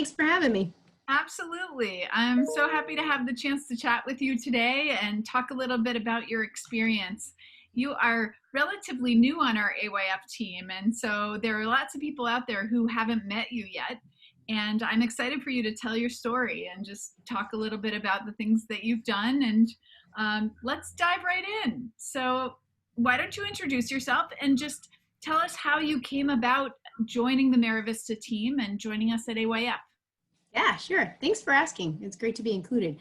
Thanks for having me. Absolutely. I'm so happy to have the chance to chat with you today and talk a little bit about your experience. You are relatively new on our AYF team, and so there are lots of people out there who haven't met you yet. And I'm excited for you to tell your story and just talk a little bit about the things that you've done. And let's dive right in. So, why don't you introduce yourself and just tell us how you came about joining the Merrowvista team and joining us at AYF? Yeah, sure. Thanks for asking. It's great to be included.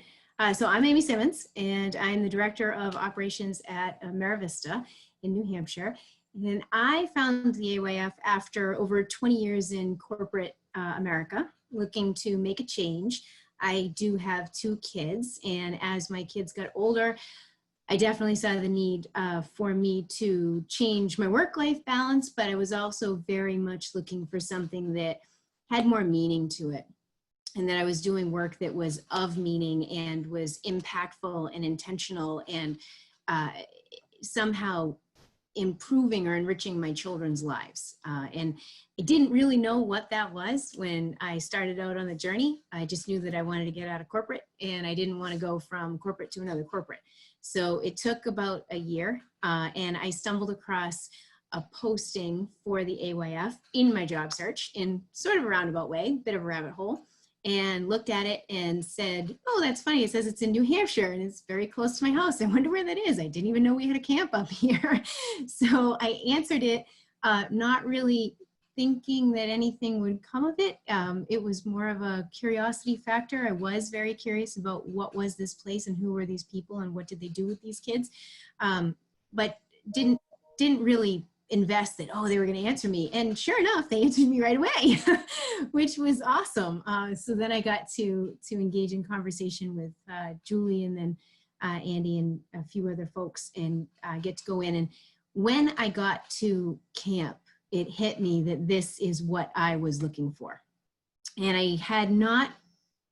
So I'm Amy Simmons, and I'm the Director of Operations at Merrowvista in New Hampshire. And I found the AYF after over 20 years in corporate America, looking to make a change. I do have two kids, and as my kids got older, I definitely saw the need for me to change my work-life balance, but I was also very much looking for something that had more meaning to it, and that I was doing work that was of meaning and was impactful and intentional and uh, somehow improving or enriching my children's lives. And I didn't really know what that was when I started out on the journey. I just knew that I wanted to get out of corporate, and I didn't want to go from corporate to another corporate. So it took about a year, and I stumbled across a posting for the AYF in my job search in sort of a roundabout way, bit of a rabbit hole, and looked at it and said, oh, that's funny. It says it's in New Hampshire and it's very close to my house. I wonder where that is. I didn't even know we had a camp up here. So I answered it, not really thinking that anything would come of it. It was more of a curiosity factor. I was very curious about what was this place and who were these people and what did they do with these kids, but didn't really invest that, oh, they were going to answer me. And sure enough, they answered me right away, which was awesome. So then I got to engage in conversation with Julie and then Andy and a few other folks, and get to go in. And when I got to camp, it hit me that this is what I was looking for. And I had not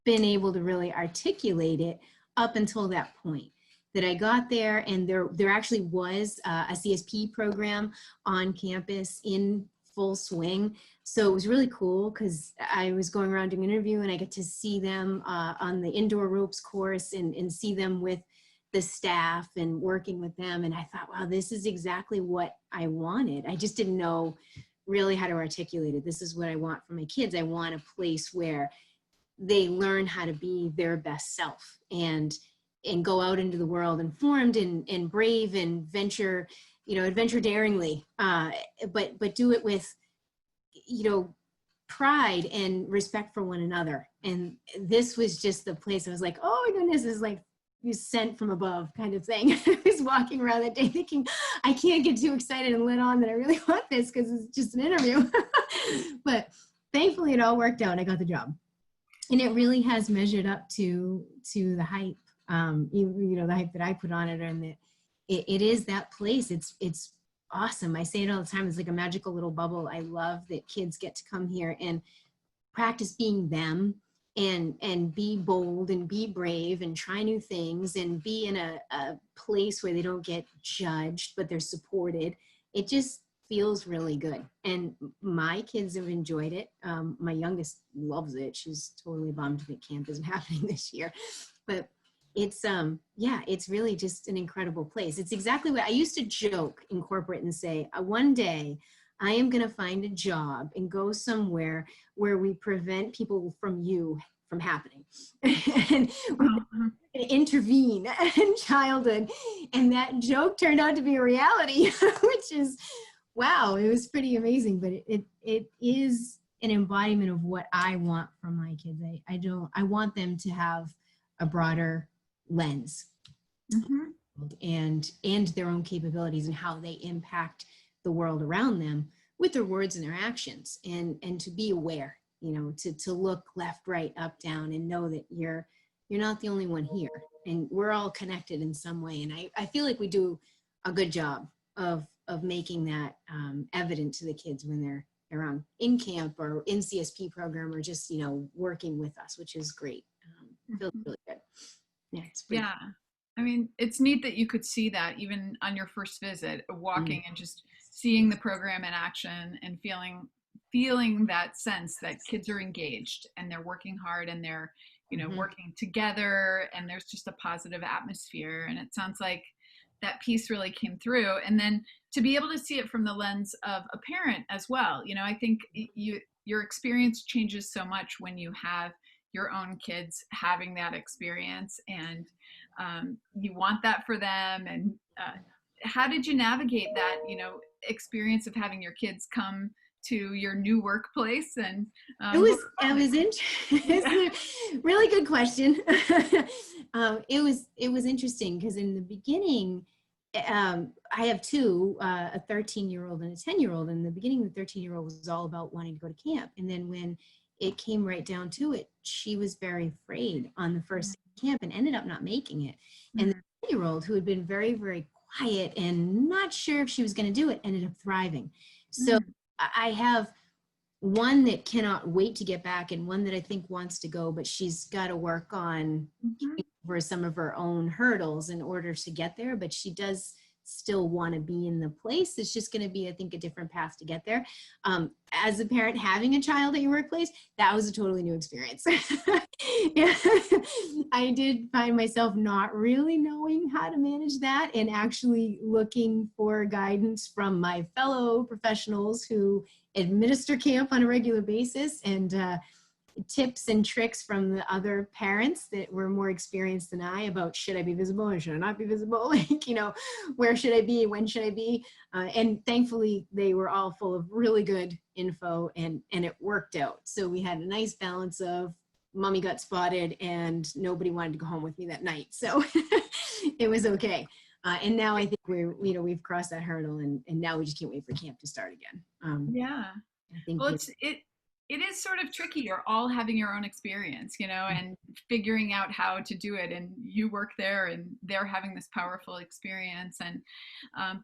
been able to really articulate it up until that point. That I got there, and there actually was a CSP program on campus in full swing. So it was really cool because I was going around doing an interview, and I get to see them on the indoor ropes course and see them with the staff and working with them. And I thought, wow, this is exactly what I wanted. I just didn't know really how to articulate it. This is what I want for my kids. I want a place where they learn how to be their best self and go out into the world informed and brave and adventure daringly, but do it with, pride and respect for one another. And this was just the place I was like, oh my goodness, this is like you sent from above kind of thing. I was walking around that day thinking, I can't get too excited and let on that I really want this because it's just an interview. But thankfully it all worked out. I got the job. And it really has measured up to the hype. The hype that I put on it, and it is that place. It's awesome. I say it all the time. It's like a magical little bubble. I love that kids get to come here and practice being them and be bold and be brave and try new things and be in a place where they don't get judged, but they're supported. It just feels really good. And my kids have enjoyed it. My youngest loves it. She's totally bummed that camp isn't happening this year, but it's really just an incredible place. It's exactly what I used to joke in corporate and say, one day I am going to find a job and go somewhere where we prevent people from happening and we intervene in childhood. And that joke turned out to be a reality, which is, wow, it was pretty amazing. But it is an embodiment of what I want from my kids. I want them to have a broader lens, and their own capabilities and how they impact the world around them with their words and their actions, and to be aware, to look left, right, up, down, and know that you're not the only one here, and we're all connected in some way. And I feel like we do a good job of making that evident to the kids when they're around in camp or in CSP program or just working with us, which is great. Feels really good. Yeah, it's pretty Yeah. I mean, it's neat that you could see that even on your first visit, walking and just seeing the program in action and feeling feeling that sense that kids are engaged and they're working hard and they're, working together, and there's just a positive atmosphere. And it sounds like that piece really came through. And then to be able to see it from the lens of a parent as well, I think your experience changes so much when you have your own kids having that experience, and you want that for them. And how did you navigate that, experience of having your kids come to your new workplace? And it's a really good question. It was interesting because in the beginning, I have two, a 13-year-old and a 10-year-old. In the beginning, the 13-year-old was all about wanting to go to camp. And then when it came right down to it, she was very afraid on the first camp and ended up not making it. And the 10-year-old, who had been very, very quiet and not sure if she was going to do it, ended up thriving. So I have one that cannot wait to get back and one that I think wants to go, but she's got to work on over some of her own hurdles in order to get there. But she does still want to be in the place. It's just going to be, I think, a different path to get there. As a parent, having a child at your workplace, that was a totally new experience. Yeah. I did find myself not really knowing how to manage that and actually looking for guidance from my fellow professionals who administer camp on a regular basis, and tips and tricks from the other parents that were more experienced than I about should I be visible or should I not be visible? Like, where should I be? When should I be? And thankfully, they were all full of really good info, and it worked out. So we had a nice balance of mommy got spotted and nobody wanted to go home with me that night. So it was okay. And now I think we've crossed that hurdle, and now we just can't wait for camp to start again. I think well, it is sort of tricky. You're all having your own experience, and figuring out how to do it. And you work there and they're having this powerful experience. And,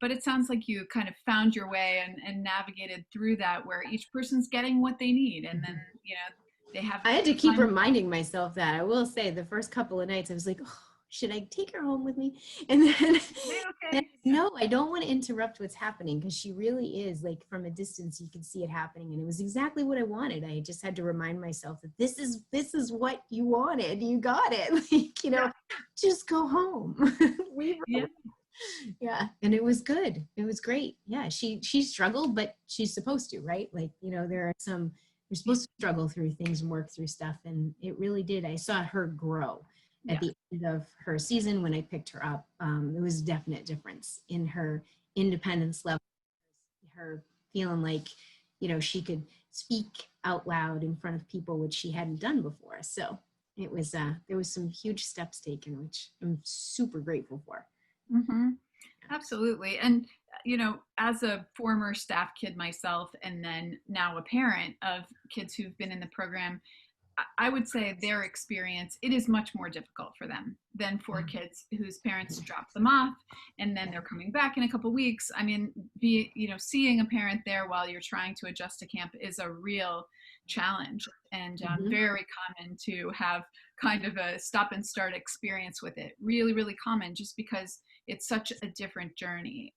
but it sounds like you kind of found your way and navigated through that, where each person's getting what they need. And then, they have. I had to keep reminding myself that. I will say the first couple of nights I was like, oh, should I take her home with me? And then, no, I don't want to interrupt what's happening, because she really is, like, from a distance, you can see it happening. And it was exactly what I wanted. I just had to remind myself that this is what you wanted. You got it. Like, just go home. Yeah. And it was good. It was great. Yeah. She struggled, but she's supposed to, right? Like, there are some, you're supposed to struggle through things and work through stuff. And it really did. I saw her grow. At the end of her season, when I picked her up, it was a definite difference in her independence level, her feeling like, she could speak out loud in front of people, which she hadn't done before. So it was, there was some huge steps taken, which I'm super grateful for. Absolutely. And, as a former staff kid myself, and then now a parent of kids who've been in the program, I would say their experience, it is much more difficult for them than for kids whose parents drop them off and then they're coming back in a couple weeks. I mean, seeing a parent there while you're trying to adjust to camp is a real challenge, and very common to have kind of a stop and start experience with it. Really, really common, just because it's such a different journey.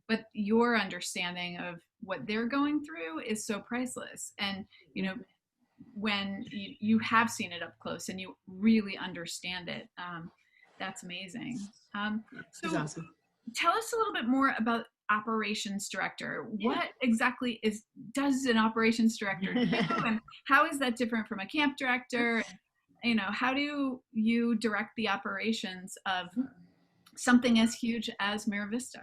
But your understanding of what they're going through is so priceless. And, when you have seen it up close and you really understand it, that's amazing. So awesome. Tell us a little bit more about operations director. What exactly does an operations director do, and how is that different from a camp director? How do you direct the operations of something as huge as Merrowvista?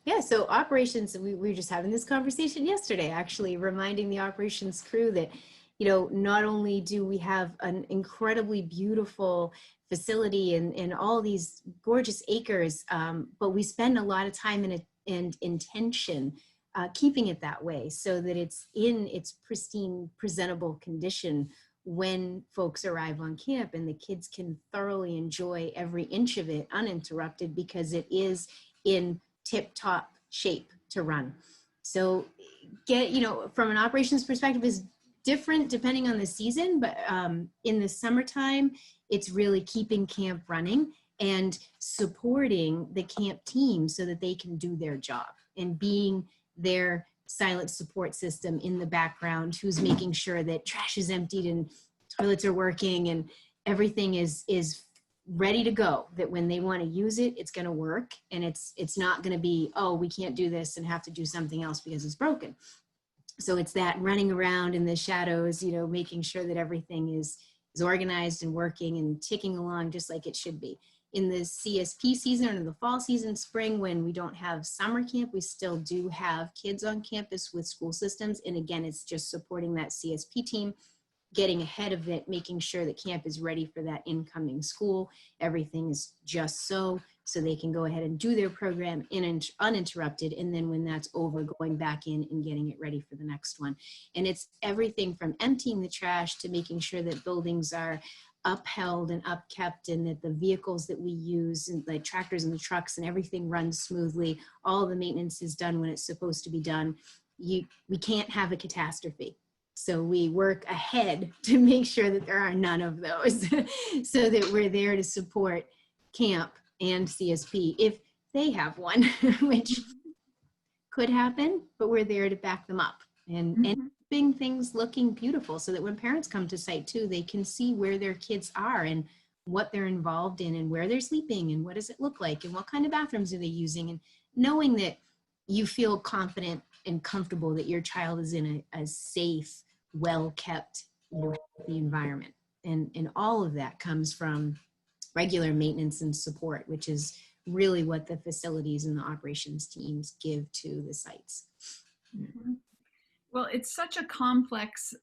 Yeah, so operations, we were just having this conversation yesterday, actually, reminding the operations crew that not only do we have an incredibly beautiful facility and all these gorgeous acres, but we spend a lot of time and intention keeping it that way, so that it's in its pristine, presentable condition when folks arrive on camp, and the kids can thoroughly enjoy every inch of it uninterrupted, because it is in tip-top shape to run. So from an operations perspective is different depending on the season, but in the summertime, it's really keeping camp running and supporting the camp team so that they can do their job, and being there silent support system in the background who's making sure that trash is emptied and toilets are working and everything is ready to go, that when they want to use it, it's going to work, and it's not going to be, oh, we can't do this and have to do something else because it's broken. So it's that running around in the shadows, you know, making sure that everything is organized and working and ticking along just like it should be. In the CSP season or in the fall season, spring, when we don't have summer camp, we still do have kids on campus with school systems. And again, it's just supporting that CSP team, getting ahead of it, making sure that camp is ready for that incoming school. Everything is just so they can go ahead and do their program uninterrupted. And then when that's over, going back in and getting it ready for the next one. And it's everything from emptying the trash to making sure that buildings are upheld and upkept, and that the vehicles that we use, and the tractors and the trucks and everything runs smoothly. All of the maintenance is done when it's supposed to be done. We can't have a catastrophe. So we work ahead to make sure that there are none of those so that we're there to support camp and CSP if they have one, which could happen, but we're there to back them up and keeping things looking beautiful so that when parents come to site too, they can see where their kids are and what they're involved in and where they're sleeping and what does it look like and what kind of bathrooms are they using, and knowing that you feel confident and comfortable that your child is in a safe, well-kept, healthy environment. And all of that comes from regular maintenance and support, which is really what the facilities and the operations teams give to the sites. Well, it's such a complex,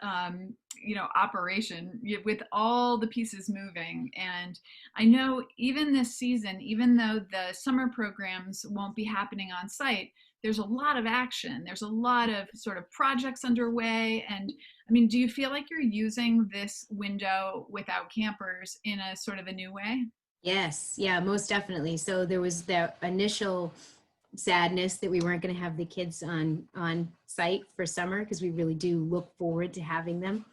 operation with all the pieces moving. And I know even this season, even though the summer programs won't be happening on site, there's a lot of action. There's a lot of sort of projects underway. And I mean, do you feel like you're using this window without campers in a sort of a new way? Yes, yeah, most definitely. So there was that initial sadness that we weren't going to have the kids on site for summer, because we really do look forward to having them.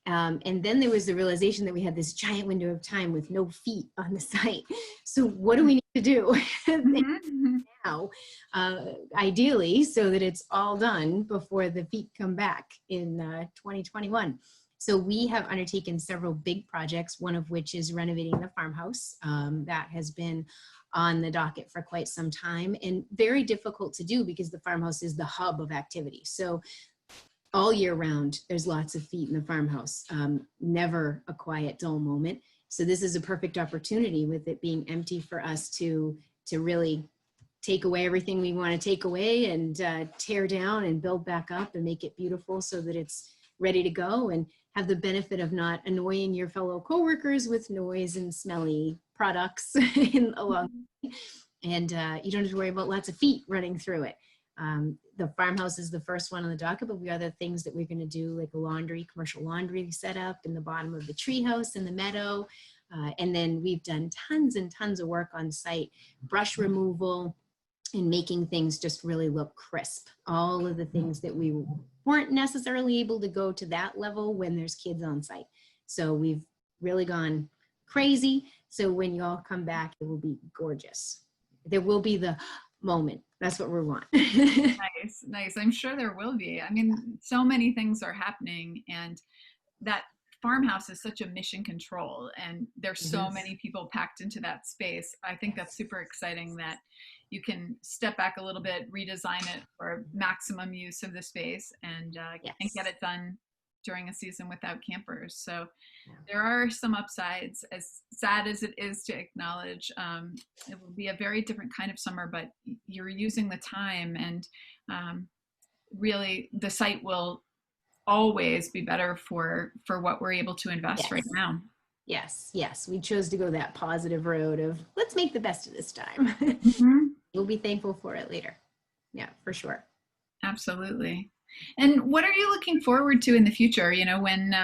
And then there was the realization that we had this giant window of time with no feet on the site. So what do we need to do now, ideally, so that it's all done before the feet come back in 2021? So we have undertaken several big projects, one of which is renovating the farmhouse. That has been on the docket for quite some time and very difficult to do because the farmhouse is the hub of activity. So all year round, there's lots of feet in the farmhouse, never a quiet, dull moment. So this is a perfect opportunity, with it being empty, for us to really take away everything we want to take away and tear down and build back up and make it beautiful so that it's ready to go and have the benefit of not annoying your fellow coworkers with noise and smelly products along. And you don't have to worry about lots of feet running through it. The farmhouse is the first one on the docket, but we have other things that we're going to do, like a commercial laundry set up in the bottom of the treehouse in the meadow. And then we've done tons and tons of work on site, brush removal, and making things just really look crisp. All of the things that we weren't necessarily able to go to that level when there's kids on site. So we've really gone crazy. So when you all come back, it will be gorgeous. There will be the moment. That's what we want. Nice. I'm sure there will be. I mean, so many things are happening, and that farmhouse is such a mission control, and there's so many people packed into that space. I think that's super exciting that you can step back a little bit, redesign it for maximum use of the space, and get it done during a season without campers. So there are some upsides, as sad as it is to acknowledge. It will be a very different kind of summer, but you're using the time, and really the site will always be better for what we're able to invest right now. Yes. We chose to go that positive road of let's make the best of this time. We'll be thankful for it later. Yeah, for sure. Absolutely. And what are you looking forward to in the future? You know, when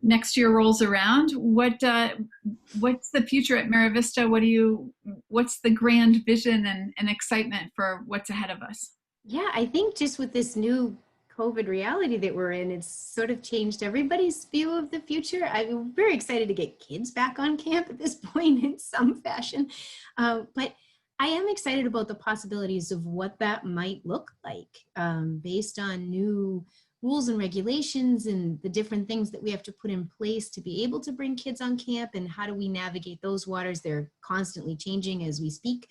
next year rolls around, what's the future at Merrowvista? What's the grand vision and excitement for what's ahead of us? Yeah, I think just with this new COVID reality that we're in, it's sort of changed everybody's view of the future. I'm very excited to get kids back on camp at this point in some fashion. But I am excited about the possibilities of what that might look like, based on new rules and regulations and the different things that we have to put in place to be able to bring kids on camp, and how do we navigate those waters. They're constantly changing as we speak.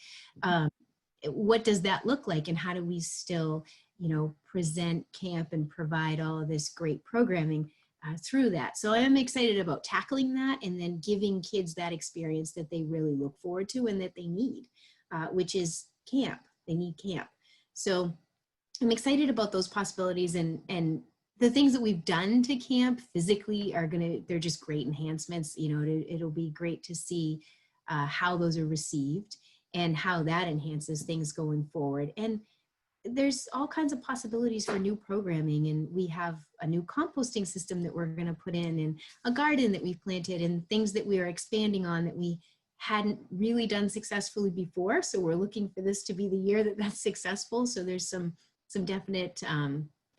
What does that look like, and how do we still, present camp and provide all of this great programming through that? So I am excited about tackling that, and then giving kids that experience that they really look forward to and that they need, which is camp. They need camp. So I'm excited about those possibilities, and the things that we've done to camp physically they're just great enhancements. It'll be great to see how those are received and how that enhances things going forward. And there's all kinds of possibilities for new programming, and we have a new composting system that we're going to put in, and a garden that we've planted, and things that we are expanding on that we hadn't really done successfully before. So we're looking for this to be the year that that's successful. So there's some definite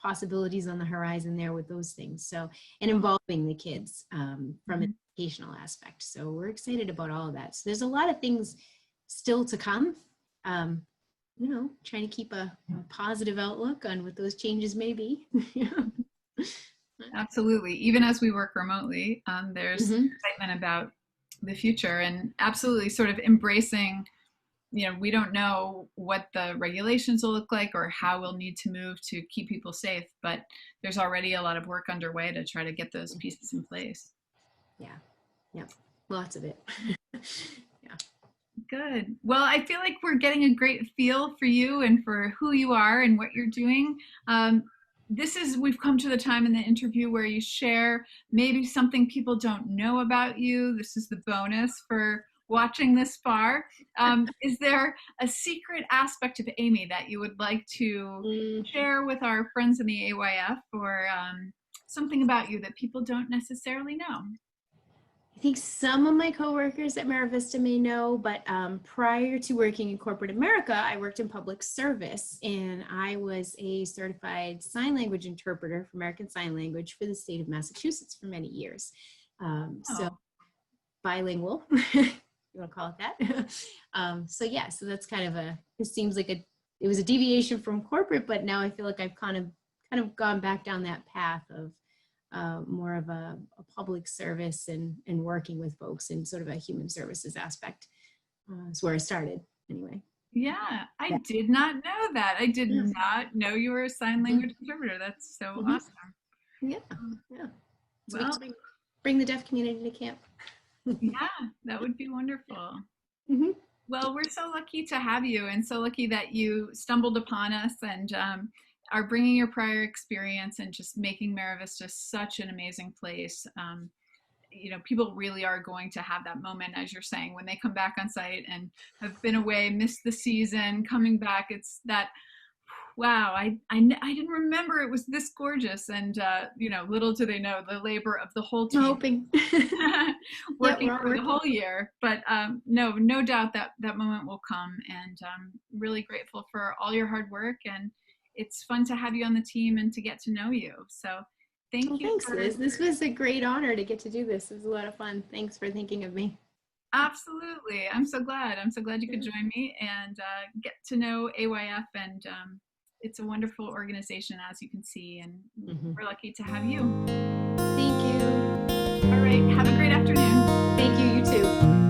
possibilities on the horizon there with those things. So, and involving the kids from an educational aspect. So we're excited about all of that. So there's a lot of things still to come. Trying to keep a positive outlook on what those changes may be. Absolutely. Even as we work remotely, there's excitement about the future, and absolutely sort of embracing, we don't know what the regulations will look like or how we'll need to move to keep people safe, but there's already a lot of work underway to try to get those pieces in place. Yeah, lots of it. Good. Well, I feel like we're getting a great feel for you and for who you are and what you're doing. We've come to the time in the interview where you share maybe something people don't know about you. This is the bonus for watching this far. Is there a secret aspect of Amy that you would like to share with our friends in the AYF, or something about you that people don't necessarily know? I think some of my coworkers at Merrowvista may know, but prior to working in corporate America, I worked in public service, and I was a certified sign language interpreter for American Sign Language for the state of Massachusetts for many years. So bilingual, you want to call it that. So that's kind of it seems like it was a deviation from corporate, but now I feel like I've kind of gone back down that path of more of a public service and working with folks in sort of a human services aspect. Is where I started anyway. Yeah, I did not know that. I did not know you were a sign language interpreter. That's so awesome. Yeah. So well, we can bring the deaf community to camp. Yeah, that would be wonderful. Well, we're so lucky to have you, and so lucky that you stumbled upon us and are bringing your prior experience and just making Merrowvista such an amazing place. People really are going to have that moment, as you're saying, when they come back on site and have been away, missed the season, coming back. It's that, wow, I didn't remember it was this gorgeous. And, little do they know the labor of the whole team. I'm hoping. working for the whole year. But no doubt that moment will come. And I'm really grateful for all your hard work. And it's fun to have you on the team and to get to know you. So thank you. Thanks, Liz. This was a great honor to get to do this. It was a lot of fun. Thanks for thinking of me. Absolutely. I'm so glad you could join me and get to know AYF. And it's a wonderful organization, as you can see, and we're lucky to have you. Thank you. All right. Have a great afternoon. Thank you. You too.